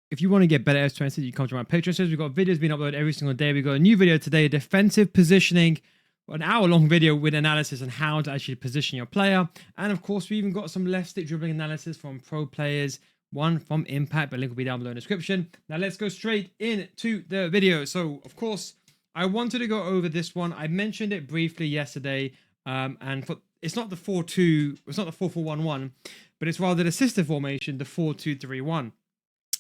if you want to get better experiences, you come to my Patreon series. We've got videos being uploaded every single day. We've got a new video today, defensive positioning, an hour-long video with analysis on how to actually position your player. And of course, we even got some left stick dribbling analysis from pro players, one from Impact, but link will be down below in the description. Now let's go straight into the video. So of course, I wanted to go over this one. I mentioned it briefly yesterday, it's not the 4-2, it's not the 4-4-1-1, but it's rather the sister formation, the 4-2-3-1,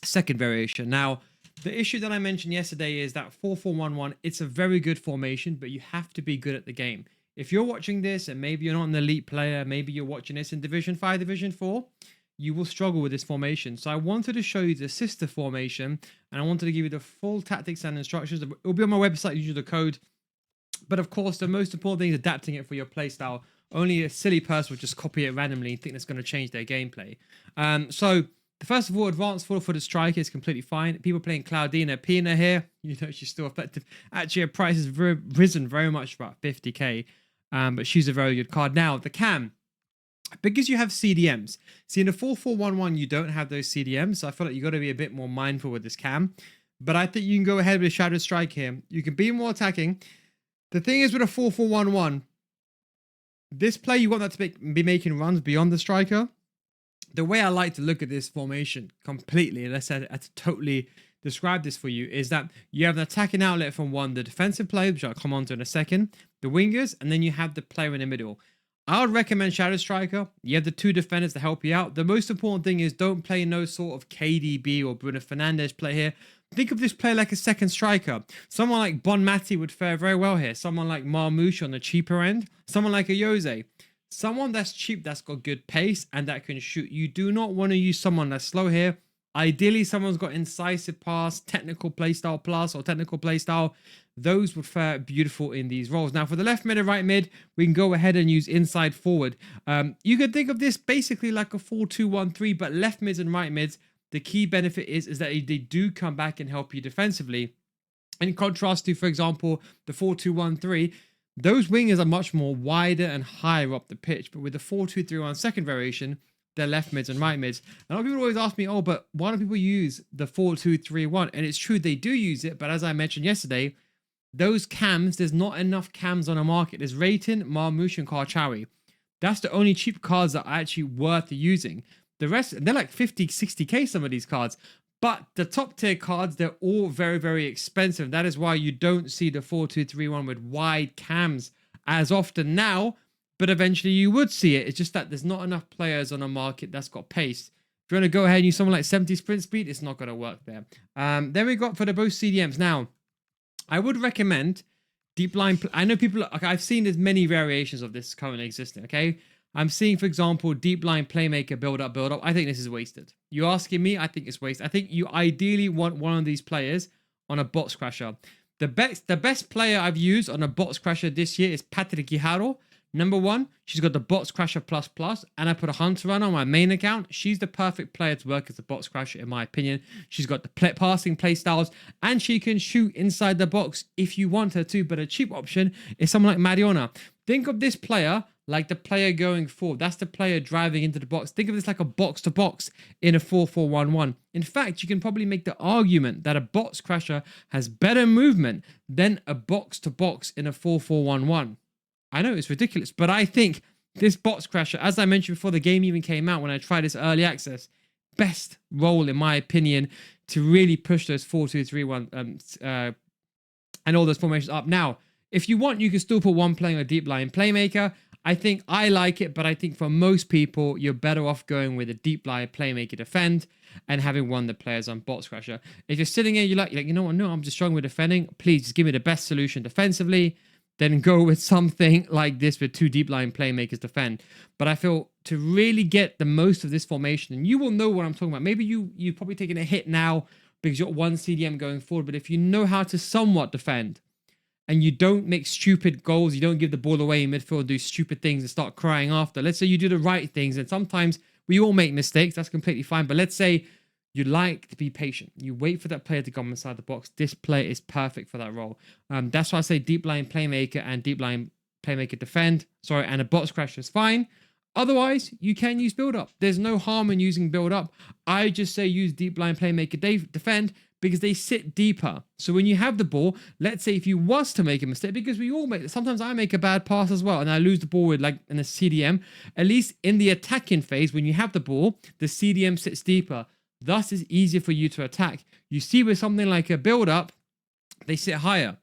second variation. Now, the issue that I mentioned yesterday is that 4-4-1-1, it's a very good formation, but you have to be good at the game. If you're watching this and maybe you're not an elite player, maybe you're watching this in Division 5, Division 4, you will struggle with this formation. So I wanted to show you the sister formation, and I wanted to give you the full tactics and instructions. It will be on my website, use the code. But of course, the most important thing is adapting it for your playstyle. Only a silly person would just copy it randomly and think that's going to change their gameplay. So, first of all, advanced for the striker is completely fine. People playing Claudina Pina here, you know she's still effective. Actually, her price has risen very much, about 50k. But she's a very good card. Now, the cam. Because you have CDMs. See, in the 4-4-1-1, you don't have those CDMs. So I feel like you got to be a bit more mindful with this cam. But I think you can go ahead with a Shadow Strike here. You can be more attacking. The thing is with a 4-4-1-1, this play, you want that to be making runs beyond the striker. The way I like to look at this formation completely, unless I had to totally describe this for you, is that you have an attacking outlet from one, the defensive player, which I'll come on to in a second, the wingers, and then you have the player in the middle. I would recommend Shadow Striker. You have the two defenders to help you out. The most important thing is don't play no sort of KDB or Bruno Fernandes play here. Think of this player like a second striker. Someone like Bon Mati would fare very well here. Someone like Marmouche on the cheaper end. Someone like a Jose. Someone that's cheap, that's got good pace, and that can shoot. You do not want to use someone that's slow here. Ideally, someone's got incisive pass, technical playstyle plus, or technical playstyle. Those would fare beautiful in these roles. Now, for the left mid and right mid, we can go ahead and use inside forward. You could think of this basically like a 4-2-1-3, but left mids and right mids, the key benefit is that they do come back and help you defensively. In contrast to, for example, the 4-2-1-3, those wingers are much more wider and higher up the pitch. But with the 4-2-3-1 second variation, they're left mids and right mids. And a lot of people always ask me, oh, but why don't people use the 4-2-3-1? And it's true, they do use it. But as I mentioned yesterday, those cams, there's not enough cams on the market. There's Rayton, Marmouche, and Karchawi. That's the only cheap cards that are actually worth using. The rest, they're like 50, 60k, some of these cards. But the top tier cards, they're all very, very expensive. That is why you don't see the 4-2-3-1 with wide cams as often now. But eventually you would see it. It's just that there's not enough players on the market that's got pace. If you want to go ahead and use someone like 70 sprint speed, it's not going to work there. Then we got for the both CDMs. Now, I would recommend deep line. I know people, okay, I've seen as many variations of this currently existing, okay? I'm seeing, for example, deep line playmaker build up. I think this is wasted. You're asking me, I think it's wasted. I think you ideally want one of these players on a box crasher. The best player I've used on a box crasher this year is Patrick Guijarro. Number one, she's got the box crasher plus, and I put a hunter run on my main account. She's the perfect player to work as a box crasher, in my opinion. She's got the passing play styles, and she can shoot inside the box if you want her to. But a cheap option is someone like Mariona. Think of this player like the player going forward. That's the player driving into the box. Think of this like a box-to-box in a 4-4-1-1. In fact, you can probably make the argument that a box crasher has better movement than a box-to-box in a 4-4-1-1. I know it's ridiculous, but I think this box crasher, as I mentioned before the game even came out, when I tried this early access, best role, in my opinion, to really push those 4-2-3-1 and all those formations up. Now, if you want, you can still put one playing a deep line playmaker. I think I like it, but I think for most people, you're better off going with a deep line playmaker defend and having one that players on box crasher. If you're sitting here, you're like, you know what? No, I'm just struggling with defending. Please just give me the best solution defensively. Then go with something like this with two deep line playmakers defend. But I feel to really get the most of this formation, and you will know what I'm talking about. Maybe you've probably taken a hit now because you're one CDM going forward. But if you know how to somewhat defend and you don't make stupid goals, you don't give the ball away in midfield, do stupid things and start crying after. Let's say you do the right things, and sometimes we all make mistakes. That's completely fine. But let's say you like to be patient. You wait for that player to come inside the box. This player is perfect for that role. That's why I say deep line playmaker and deep line playmaker defend. Sorry, and a box crasher is fine. Otherwise, you can use build up. There's no harm in using build up. I just say use deep line playmaker defend because they sit deeper. So when you have the ball, let's say if you was to make a mistake, because we all make, sometimes I make a bad pass as well and I lose the ball with like in a CDM, at least in the attacking phase, when you have the ball, the CDM sits deeper. Thus, it's easier for you to attack. You see with something like a build up, they sit higher.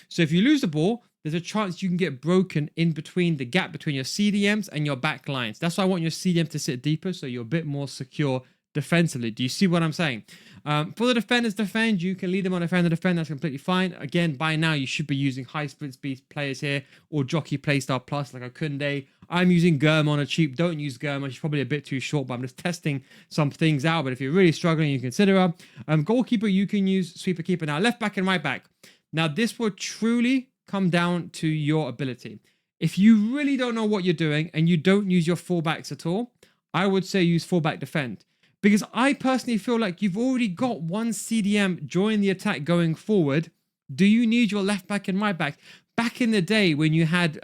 So if you lose the ball, there's a chance you can get broken in between the gap between your CDMs and your back lines. That's why I want your CDM to sit deeper so you're a bit more secure defensively. Do you see what I'm saying? For the defenders defend, you can lead them on defender defend. That's completely fine. Again, by now you should be using high sprint speed players here or jockey playstyle plus like a Kunde. I'm using Germ on a cheap. Don't use Germ. She's probably a bit too short, but I'm just testing some things out. But if you're really struggling, you consider her. Goalkeeper, you can use sweeper keeper. Now left back and right back. Now this will truly come down to your ability. If you really don't know what you're doing and you don't use your fullbacks at all, I would say use fullback defend. Because I personally feel like you've already got one CDM join the attack going forward. Do you need your left back and right back? Back in the day when you had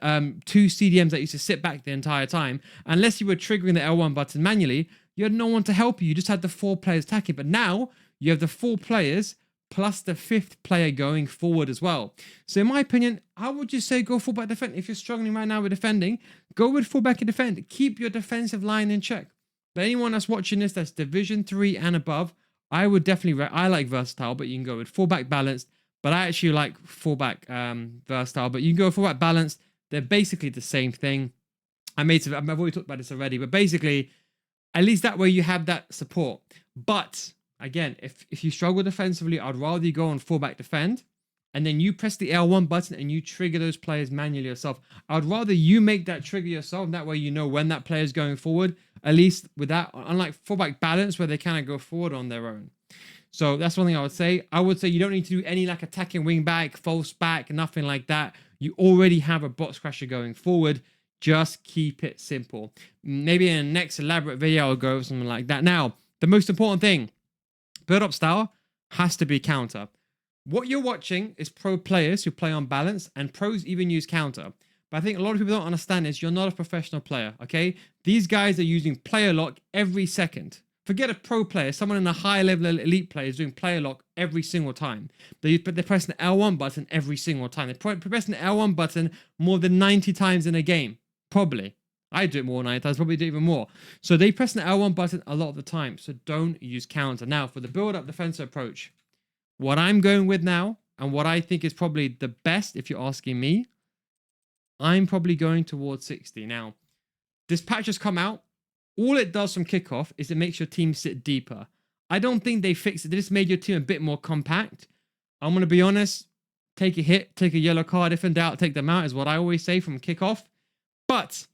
two CDMs that used to sit back the entire time, unless you were triggering the L1 button manually, you had no one to help you. You just had the 4 players attacking. But now you have the 4 players plus the 5th player going forward as well. So in my opinion, I would just say go fullback defend. If you're struggling right now with defending, go with fullback and defend. Keep your defensive line in check. But anyone that's watching this that's Division 3 and above, I would definitely, I like versatile, but you can go with fullback balanced. But I actually like fullback versatile, but you can go fullback balanced. They're basically the same thing. I've already talked about this already, but basically, at least that way you have that support. But again, if you struggle defensively, I'd rather you go on fullback defend and then you press the L1 button and you trigger those players manually yourself. I'd rather you make that trigger yourself. And that way you know when that player is going forward, at least with that, unlike fullback balance where they kind of go forward on their own. So that's one thing I would say. I would say you don't need to do any like attacking wing back, false back, nothing like that. You already have a box crasher going forward. Just keep it simple. Maybe in the next elaborate video, I'll go over something like that. Now, the most important thing, build-up style has to be counter. What you're watching is pro players who play on balance, and pros even use counter. But I think a lot of people don't understand is you're not a professional player, okay? These guys are using player lock every second. Forget a pro player, someone in a high-level elite player is doing player lock every single time. They're pressing the L1 button every single time. They're pressing the L1 button more than 90 times in a game, probably. I do it more than 90 times, probably do it even more. So they press the L1 button a lot of the time. So don't use counter. Now, for the build-up defensive approach, what I'm going with now, and what I think is probably the best, if you're asking me, I'm probably going towards 60. Now, this patch has come out. All it does from kickoff is it makes your team sit deeper. I don't think they fixed it. They just made your team a bit more compact. I'm going to be honest. Take a hit, take a yellow card. If in doubt, take them out is what I always say from kickoff. But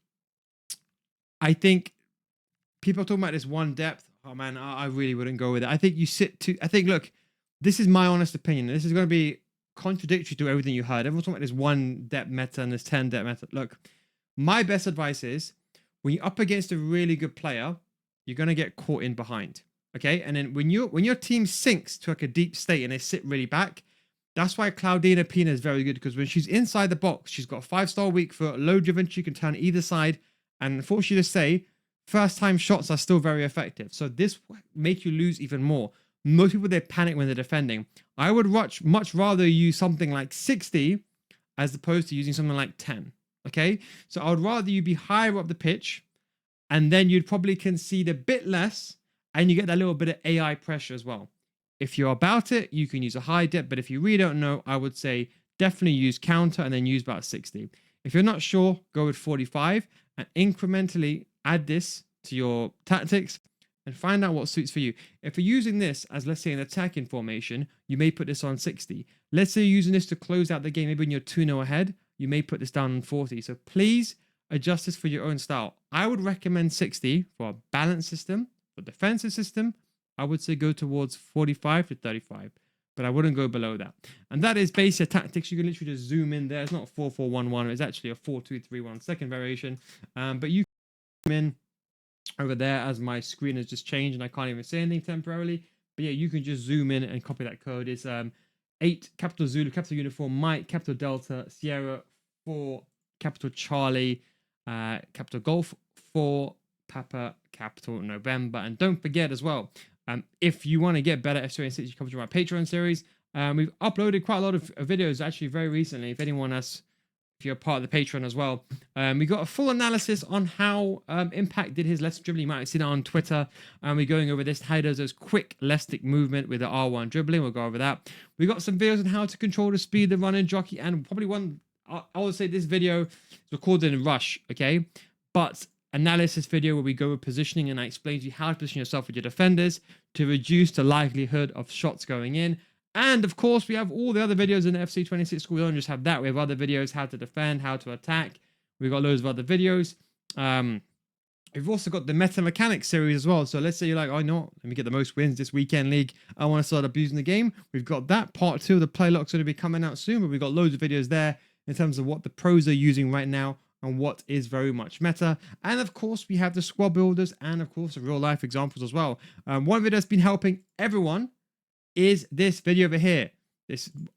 I think people are talking about this one depth. Oh, man, I really wouldn't go with it. I think you sit to... I think, look, this is my honest opinion. This is going to be contradictory to everything you heard. Everyone's talking about this one depth meta and this 10 depth meta. Look, my best advice is when you're up against a really good player, you're going to get caught in behind. Okay? And then when your team sinks to like a deep state and they sit really back, that's why Claudina Pina is very good, because when she's inside the box, she's got a 5-star weak foot, low driven, she can turn either side. And unfortunately to say, first time shots are still very effective. So this will make you lose even more. Most people, they panic when they're defending. I would much rather use something like 60 as opposed to using something like 10. Okay? So I would rather you be higher up the pitch, and then you'd probably concede a bit less, and you get that little bit of AI pressure as well. If you're about it, you can use a high depth, but if you really don't know, I would say definitely use counter and then use about 60. If you're not sure, go with 45 and incrementally add this to your tactics and find out what suits for you. If you're using this as, let's say, an attacking formation, you may put this on 60. Let's say you're using this to close out the game, maybe when you're 2-0 ahead, you may put this down on 40. So please adjust this for your own style. I would recommend 60 for a balanced system. For defensive system, I would say go towards 45 to 35, but I wouldn't go below that. And that is basic tactics. You can literally just zoom in there. It's not 4-4-1-1. It's actually a 4-2-3-1 second variation. But you can zoom in over there as my screen has just changed and I can't even say anything temporarily. But yeah, you can just zoom in and copy that code. It's 8 capital Zulu, capital uniform, Mike, capital Delta, Sierra, 4 capital Charlie, capital Golf, for Papa Capital November. And don't forget as well, if you want to get better FC26, you come to my Patreon series. We've uploaded quite a lot of videos actually very recently. If you're part of the Patreon as well, we got a full analysis on how Impact did his Leicester dribbling. You might have seen it on Twitter. And we're going over this, how he does those quick Leicester movement with the R1 dribbling. We'll go over that. We got some videos on how to control the speed, the running jockey, and probably one, I would say this video is recorded in rush, okay? But analysis video where we go with positioning and I explain to you how to position yourself with your defenders to reduce the likelihood of shots going in. And of course, we have all the other videos in the FC26 school. We don't just have that. We have other videos, how to defend, how to attack. We've got loads of other videos. We've also got the meta mechanics series as well. So let's say you're like, oh, no, let me get the most wins this weekend league. I want to start abusing the game. We've got that. Part 2 of the playlock's going to be coming out soon, but we've got loads of videos there in terms of what the pros are using right now and what is very much meta. And of course, we have the squad builders and of course, the real life examples as well. One video that's been helping everyone is this video over here.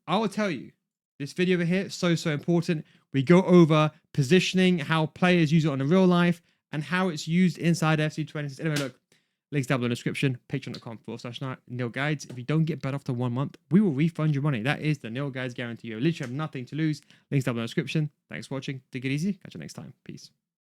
I will tell you, this video over here is so important. We go over positioning, how players use it on the real life, and how it's used inside FC26. Anyway, look, links down below in the description, patreon.com/Nil Guides. If you don't get bet after 1 month, we will refund your money. That is the Nil Guides guarantee. You literally have nothing to lose. Links down below in the description. Thanks for watching. Take it easy. Catch you next time. Peace.